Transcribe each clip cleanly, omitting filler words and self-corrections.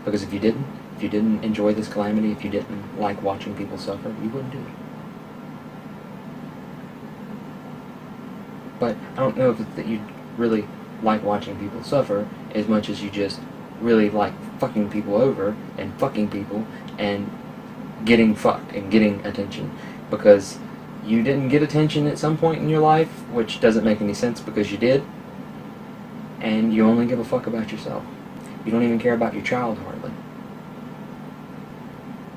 Because if you didn't enjoy this calamity, if you didn't like watching people suffer, you wouldn't do it. But I don't know if it's that you really like watching people suffer as much as you just really like fucking people over and fucking people and getting fucked and getting attention. Because you didn't get attention at some point in your life, which doesn't make any sense because you did, and you only give a fuck about yourself. You don't even care about your child hardly.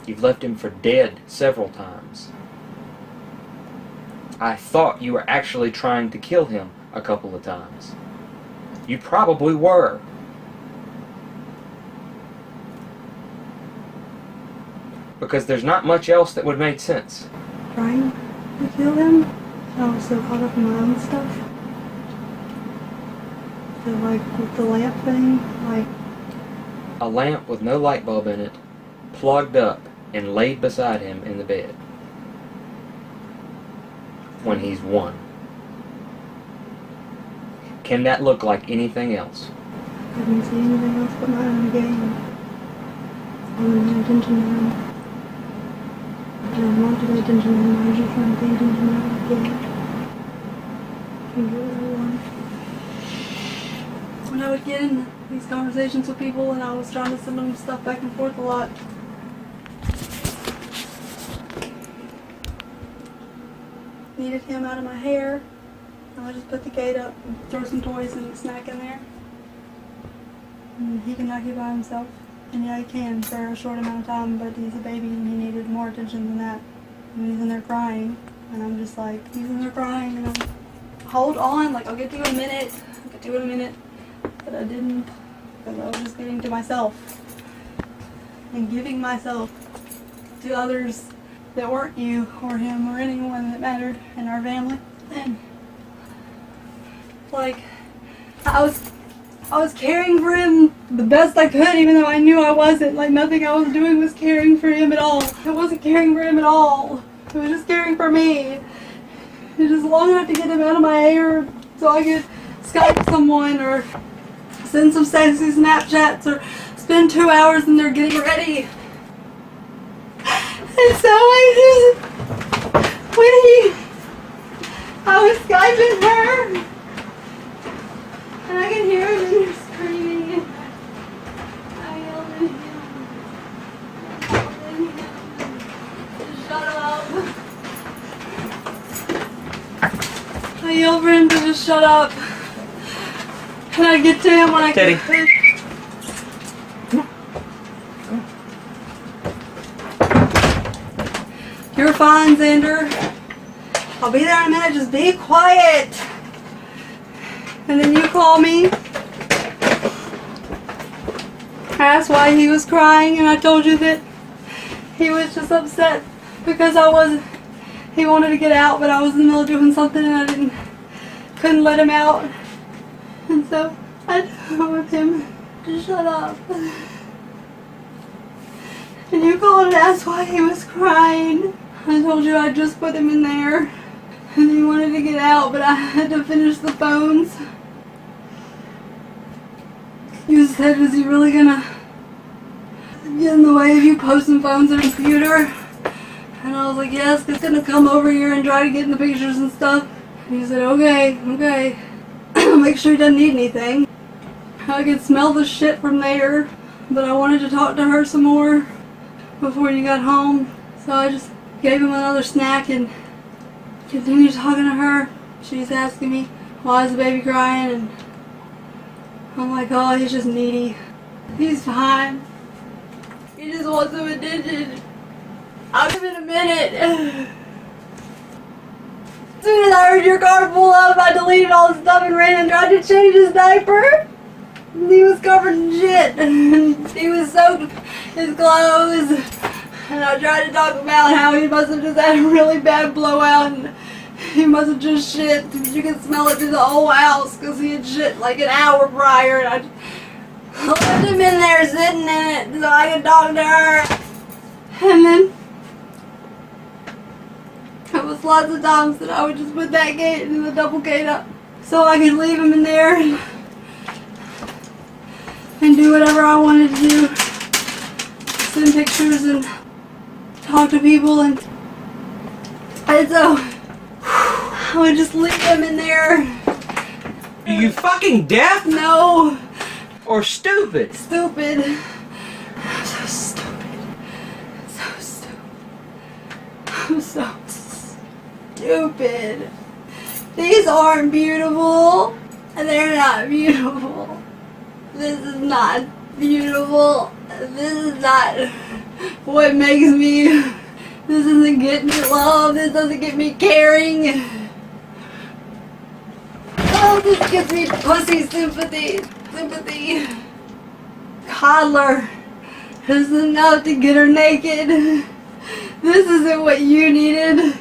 You've left him for dead several times. I thought you were actually trying to kill him a couple of times. You probably were. Because there's not much else that would make sense. Trying to kill him? I was so caught up in my own stuff. So like with the lamp thing, like... A lamp with no light bulb in it, plugged up and laid beside him in the bed. When he's 1. Can that look like anything else? I couldn't see anything else but my own game. I wasn't paying attention to him. I didn't want to pay attention to him, I was just trying to pay attention to my own game. And do what I want. When I would get in these conversations with people and I was trying to send them stuff back and forth a lot, needed him out of my hair, I would just put the gate up and throw some toys and a snack in there. And he can occupy himself. And yeah, he can for a short amount of time, but he's a baby and he needed more attention than that. And he's in there crying, and I'm just like, he's in there crying, and I'm, hold on, like, I'll get to you in a minute, But I didn't, because I was just getting to myself. And giving myself to others that weren't you or him or anyone that mattered in our family. And like I was caring for him the best I could, even though I knew I wasn't. Like nothing I was doing was caring for him at all. It wasn't caring for him at all. It was just caring for me. It was just long enough to get him out of my hair so I could Skype someone or send some sexy Snapchats or spend 2 hours in there getting ready. And so I was Skyping her, and I can hear him in there screaming, and I yelled at him, to shut up. I yelled for him to just shut up, and I get to him when I Teddy. could. You're fine, Xander. I'll be there in a minute. Just be quiet. And then you call me. I asked why he was crying, and I told you that he was just upset because he wanted to get out, but I was in the middle of doing something and I couldn't let him out. And so I told him to shut up. And you called and asked why he was crying. I told you I just put him in there and he wanted to get out, but I had to finish the phones. You said, is he really gonna get in the way of you posting phones on the computer? And I was like, yes, he's gonna come over here and try to get in the pictures and stuff. And he said, okay. Make sure he doesn't need anything. I could smell the shit from there, but I wanted to talk to her some more before you got home. So I just gave him another snack and continued talking to her. She's asking me, why is the baby crying? And I'm like, oh, he's just needy. He's fine. He just wants some attention. I'll give it a minute. As soon as I heard your car pull up, I deleted all the stuff and ran and tried to change his diaper. He was covered in shit. He was soaked, his clothes. And I tried to talk about how he must have just had a really bad blowout and he must have just shit. You could smell it through the whole house because he had shit like an hour prior. And I left him in there sitting in it so I could talk to her. And then it was lots of times that I would just put that gate and the double gate up so I could leave him in there and do whatever I wanted to do. some pictures and talk to people, and so I would just leave them in there. Are you fucking deaf? No. Or stupid? Stupid. I'm so stupid. So stupid. I'm so stupid. These aren't beautiful. They're not beautiful. This is not beautiful. This is not what makes me. This doesn't get me love. This doesn't get me caring. Oh, this gets me pussy sympathy. Sympathy. Coddler. This is enough to get her naked. This isn't what you needed.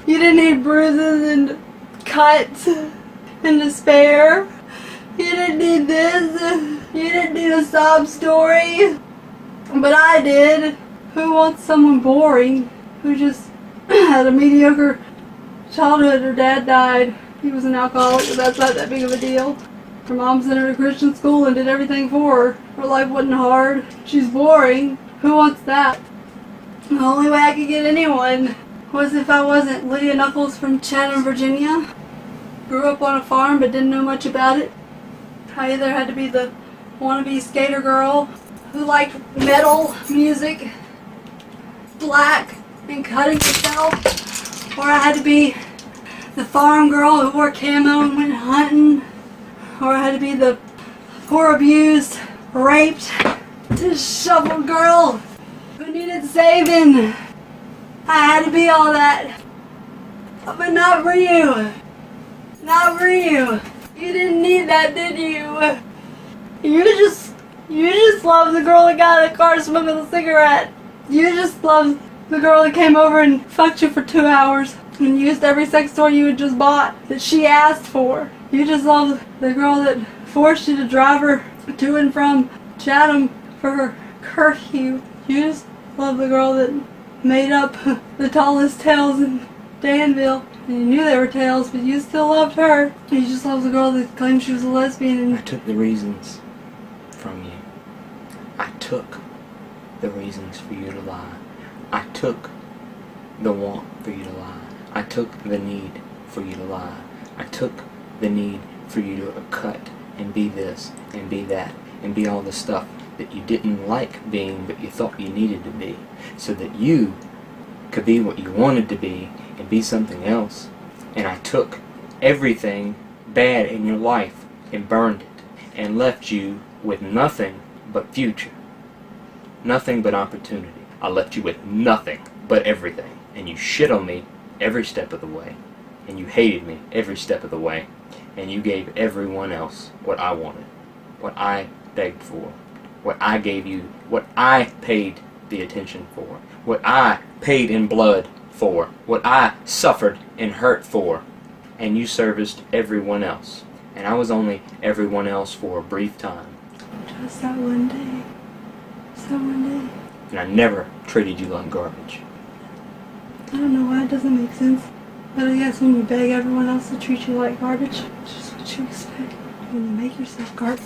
You didn't need bruises and cuts and despair. You didn't need this. You didn't need a sob story. But I did. Who wants someone boring? Who just had a mediocre childhood? Her dad died. He was an alcoholic, but that's not that big of a deal. Her mom sent her to Christian school and did everything for her. Her life wasn't hard. She's boring. Who wants that? The only way I could get anyone was if I wasn't Lydia Knuckles from Chatham, Virginia. Grew up on a farm but didn't know much about it. I either had to be the wannabe skater girl who liked metal music, black, and cutting herself, or I had to be the farm girl who wore camo and went hunting, or I had to be the poor, abused, raped, disheveled girl who needed saving. I had to be all that. But not for you. Not for you. You didn't need that, did you? You just loved the girl that got in the car smoking a cigarette. You just loved the girl that came over and fucked you for 2 hours and used every sex toy you had just bought that she asked for. You just loved the girl that forced you to drive her to and from Chatham for her curfew. You just loved the girl that made up the tallest tales in Danville. And you knew they were tales, but you still loved her. You just loved the girl that claimed she was a lesbian. And I took the reasons from you. I took the reasons for you to lie. I took the want for you to lie. I took the need for you to lie. I took the need for you to cut and be this and be that and be all the stuff that you didn't like being but you thought you needed to be, so that you could be what you wanted to be and be something else. And I took everything bad in your life and burned it and left you with nothing but future. Nothing but opportunity. I left you with nothing but everything. And you shit on me every step of the way. And you hated me every step of the way. And you gave everyone else what I wanted. What I begged for. What I gave you. What I paid the attention for. What I paid in blood for. What I suffered and hurt for. And you serviced everyone else. And I was only everyone else for a brief time. just that one day. Just that one day. And I never treated you like garbage. I don't know why it doesn't make sense. But I guess when you beg everyone else to treat you like garbage, it's just what you expect. When you make yourself garbage.